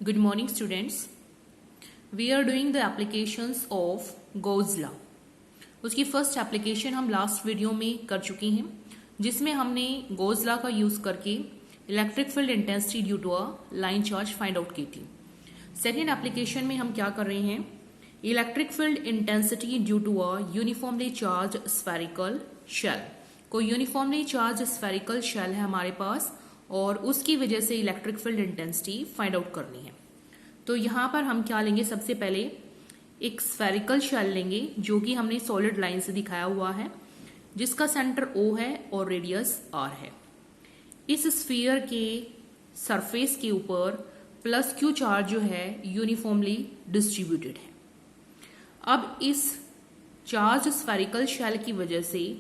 Good morning students. We are doing the applications of Gauss law. उसकी first application हम last video में कर चुके हैं जिसमें हमने Gauss law का यूज करके electric field intensity due to a line charge find out की थी। सेकेंड एप्लीकेशन में हम क्या कर रहे हैं, electric field intensity due to a uniformly charge spherical shell. कोई यूनिफॉर्मली चार्ज स्फेरिकल शेल है हमारे पास और उसकी वजह से electric field intensity find out करनी है। तो यहां पर हम क्या लेंगे, सबसे पहले एक स्फेरिकल शेल लेंगे जो कि हमने सॉलिड लाइन से दिखाया हुआ है, जिसका सेंटर O है और रेडियस R है। इस स्फीयर के सरफेस के ऊपर प्लस Q चार्ज जो है यूनिफॉर्मली डिस्ट्रीब्यूटेड है। अब इस चार्ज स्फेरिकल शेल की वजह से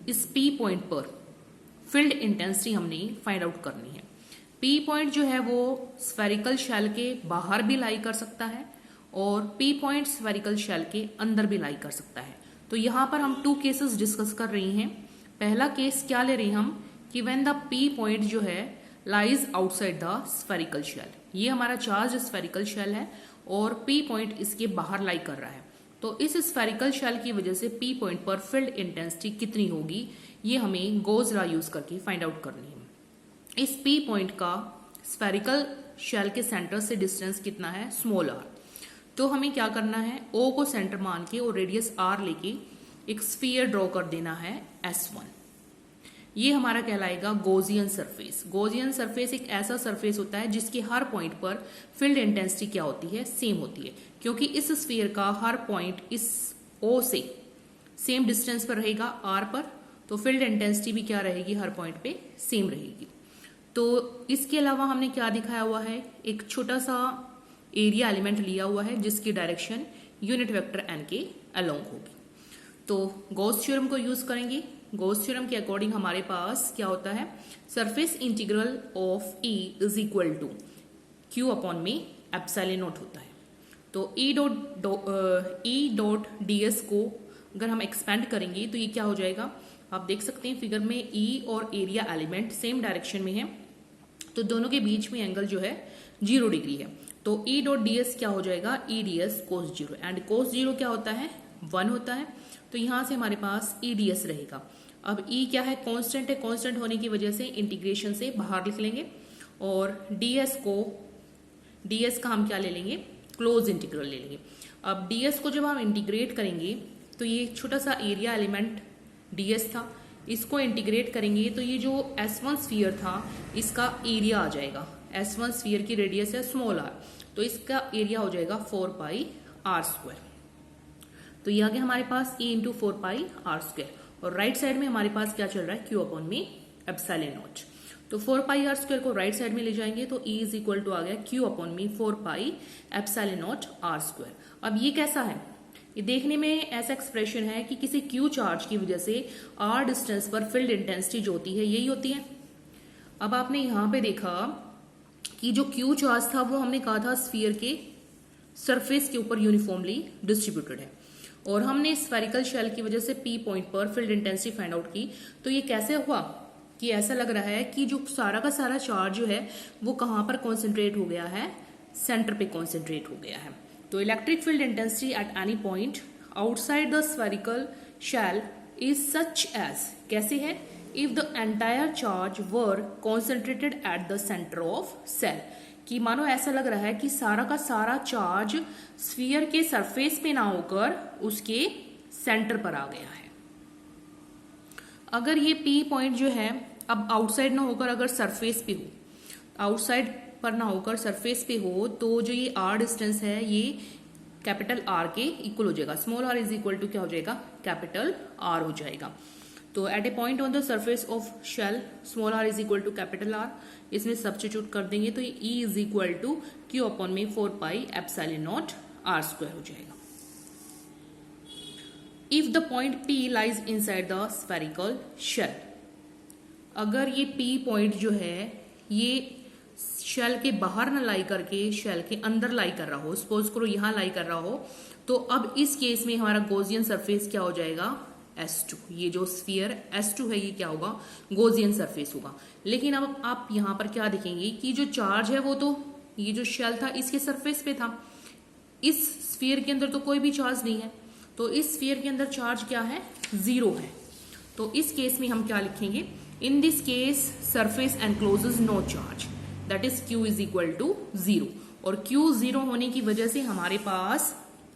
इस P पॉइंट पर फील्ड इंटेंसिटी हमने फाइंड आउट करनी है। P पॉइंट जो है वो स्फेरिकल शेल के बाहर भी लाई कर सकता है और P पॉइंट स्फेरिकल शेल के अंदर भी लाई कर सकता है। तो यहां पर हम टू केसेस डिस्कस कर रहे हैं। पहला केस क्या ले रहे हैं हम कि व्हेन द P पॉइंट जो है lies outside the spherical shell. ये हमारा चार्ज स्फेरिकल शेल है और P पॉइंट इसके बाहर लाई कर रहा है। तो इस स्फेरिकल शेल की वजह से P पॉइंट पर फील्ड इंटेंसिटी कितनी होगी, ये हमें गॉस लॉ यूज करके फाइंड आउट करनी है। इस P पॉइंट का स्फेरिकल शेल के सेंटर से डिस्टेंस कितना है, स्मॉल r। तो हमें क्या करना है, O को सेंटर मान के और रेडियस R लेके एक स्फीयर ड्रॉ कर देना है S1। ये हमारा कहलाएगा गॉसियन सरफेस। गॉसियन सरफेस एक ऐसा सरफेस होता है जिसके हर पॉइंट पर फील्ड इंटेंसिटी क्या होती है, सेम होती है, क्योंकि इस स्फीयर का हर पॉइंट इस O से सेम डिस्टेंस पर रहेगा R पर, तो फील्ड इंटेंसिटी भी क्या रहेगी, हर पॉइंट पे सेम रहेगी। तो इसके अलावा हमने क्या दिखाया हुआ है, एक छोटा सा एरिया एलिमेंट लिया हुआ है जिसकी डायरेक्शन यूनिट वेक्टर n के अलोंग होगी। तो गॉस थ्योरम को यूज करेंगे। गॉस थ्योरम के अकॉर्डिंग हमारे पास क्या होता है, surface integral of E is equal to Q upon में एप्सिलॉन नॉट होता है। तो E डॉट ds को अगर हम एक्सपेंड करेंगे तो ये क्या हो जाएगा, आप देख सकते हैं फिगर में E और एरिया एलिमेंट सेम डायरेक्शन में है, तो दोनों के बीच में एंगल जो है 0 डिग्री है। तो E डॉट ds क्या हो जाएगा, E ds cos 0, and cos 0 क्या होता है, 1 होता है। तो यहां से हमारे पास E ds रहेगा। अब E क्या है, कांस्टेंट है, कांस्टेंट होने की वजह से इंटीग्रेशन से बाहर लिख लेंगे और ds का हम क्या ले लेंगे, क्लोज इंटीग्रल ले लेंगे। अब ds को जब हम इंटीग्रेट करेंगे तो ये छोटा सा एरिया एलिमेंट ds था, इसको इंटीग्रेट करेंगे तो ये जो S1 स्फीयर था इसका एरिया आ जाएगा। S1 स्फीयर की रेडियस है स्मॉल r, तो इसका एरिया हो जाएगा 4 पाई r स्क्वायर। तो ये आ गया हमारे पास E इंटू 4 पाई r स्क्वायर, और राइट साइड में हमारे पास क्या चल रहा है, Q अपॉन में एप्सिलॉन नॉट। तो 4 पाई r स्क्वायर को राइट साइड में ले जाएंगे तो E इज इक्वल टू आ गया Q अपॉन में 4 pi epsilon naught r square. अब ये कैसा है, ये देखने में ऐसा एक्सप्रेशन है कि किसी Q चार्ज की वजह से R डिस्टेंस पर फील्ड इंटेंसिटी जो होती है यही होती है। अब आपने यहां पे देखा कि जो Q चार्ज था वो हमने कहा था स्फीयर के सरफेस के ऊपर यूनिफॉर्मली डिस्ट्रीब्यूटेड है, और हमने स्फेरिकल शेल की वजह से P पॉइंट पर फील्ड इंटेंसिटी फाइंड आउट की। तो ये कैसे हुआ कि ऐसा लग रहा है कि जो सारा का सारा चार्ज जो है वो कहां पर कॉन्सेंट्रेट हो गया है, सेंटर पे कॉन्सेंट्रेट हो गया है। तो electric field intensity at any point outside the spherical shell is such as, कैसे है, if the entire charge were concentrated at the centre of shell. कि मानो ऐसा लग रहा है कि सारा का सारा चार्ज स्फीयर के सरफेस पे ना होकर उसके सेंटर पर आ गया है। अगर ये P पॉइंट जो है अब आउटसाइड ना होकर अगर सरफेस पे हो, आउटसाइड पर ना होकर सरफेस पे हो, तो जो ये R डिस्टेंस है ये कैपिटल R के इक्वल हो जाएगा। Small r is equal to क्या हो जाएगा, कैपिटल R हो जाएगा। तो at a point on the surface of shell small r is equal to capital R, इसमें सब्स्टिट्यूट कर देंगे तो ये E is equal to Q upon में 4 pi epsilon naught R square हो जाएगा। If the point P lies inside the spherical shell, अगर ये P पॉइंट जो है ये शेल के बाहर ना लाई करके शेल के अंदर लाई कर रहा हो, सपोज करो यहां लाई कर रहा हो, तो अब इस केस में हमारा गॉसियन सरफेस क्या हो जाएगा, S2। ये जो स्फीयर S2 है ये क्या होगा, गॉसियन सरफेस होगा। लेकिन अब आप यहाँ पर क्या देखेंगे कि जो चार्ज है वो तो ये जो शेल था इसके सरफेस पे था, इस स्फीयर के अंदर तो कोई भी चार्ज नहीं है, तो इस स्फीयर के अंदर चार्ज क्या है, 0 है। तो इस केस में हम क्या लिखेंगे, in this case surface encloses no charge, that is Q is equal to 0। और Q 0 होने की वजह से हमारे पास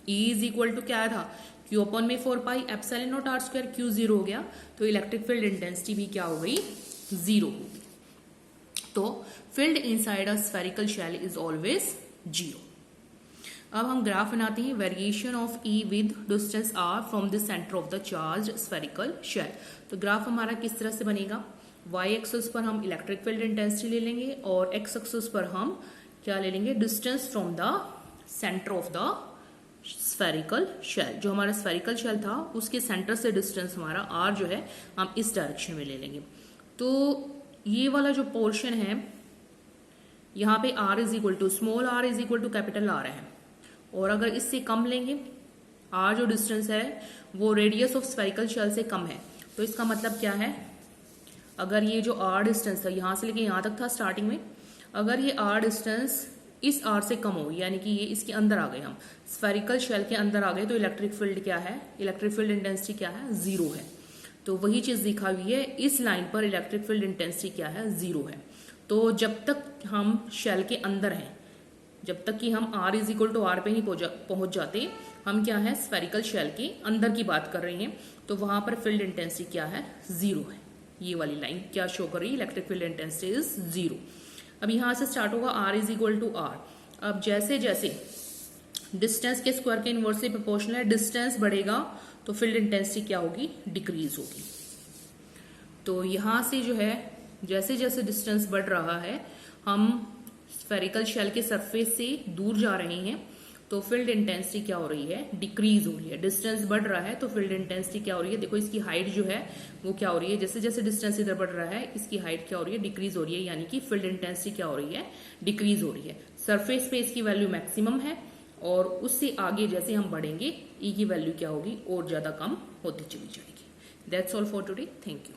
E इज इक्वल टू क्या था, Q अपॉन में 4 pi epsilon naught r square. Q 0 हो गया तो इलेक्ट्रिक फील्ड इंटेंसिटी भी क्या हो गई, 0 होगी। तो field inside a spherical shell is always 0। अब हम ग्राफ बनाते हैं, variation of E with distance r from the centre of the charge spherical shell. तो ग्राफ हमारा किस तरह से बनेगा, y एक्सिस पर हम इलेक्ट्रिक फील्ड इंटेंसिटी ले लेंगे और x एक्सिस पर हम क्या ले लेंगे, distance from the centre of the spherical shell. जो हमारा स्फेरिकल शेल था उसके सेंटर से डिस्टेंस हमारा r जो है हम इस डायरेक्शन में ले लेंगे। तो ये वाला जो पोर्शन है यहाँ पे r is equal to small r is equal to capital R है, और अगर इससे कम लेंगे, r जो डिस्टेंस है वो रेडियस ऑफ स्फेरिकल शेल से कम है, तो इसका मतलब क्या है, अगर ये जो r डिस्टेंस था यहाँ से लेके यहाँ तक था स्टार्टिंग में, अगर ये r डिस्टेंस इस r से कम हो, यानी कि ये इसके अंदर आ गए, हम स्फेरिकल शेल के अंदर आ गए, तो इलेक्ट्रिक फील्ड क्या है, इलेक्ट्रिक फील्ड इंटेंसिटी क्या है, 0 है। तो वही चीज दिखा हुई है, इस लाइन पर इलेक्ट्रिक फील्ड इंटेंसिटी क्या है, 0 है। तो जब तक हम शेल के अंदर हैं, जब तक कि हम r is equal to r पे ही पहुंच जाते, हम क्या है, स्फेरिकल शेल के अंदर की बात कर रहे हैं, तो वहां पर फील्ड इंटेंसिटी क्या है, 0 है। ये वाली लाइन क्या शो कर रही है, इलेक्ट्रिक फील्ड इंटेंसिटी इज 0। अब यहां से स्टार्ट होगा r is equal to r। अब जैसे जैसे डिस्टेंस के स्क्वायर के इनवर्सली प्रोपोर्शनल है, डिस्टेंस बढ़ेगा तो फील्ड इंटेंसिटी क्या होगी, डिक्रीज होगी। तो यहां से जो है जैसे जैसे डिस्टेंस बढ़ रहा है, हम स्फेरिकल शेल के सरफेस से दूर जा रहे हैं, तो फील्ड इंटेंसिटी क्या हो रही है, डिक्रीज हो रही है। डिस्टेंस बढ़ रहा है तो फील्ड इंटेंसिटी क्या हो रही है, देखो इसकी हाइट जो है वो क्या हो रही है, जैसे जैसे डिस्टेंस इधर बढ़ रहा है इसकी हाइट क्या हो रही है, डिक्रीज हो रही है, यानी कि फील्ड इंटेंसिटी क्या हो रही है, डिक्रीज हो रही है। सरफेस पे इसकी वैल्यू मैक्सिमम है, और उससे आगे जैसे हम बढ़ेंगे E की वैल्यू क्या होगी, और ज्यादा कम होती चली जाएगी। That's all for today, thank you.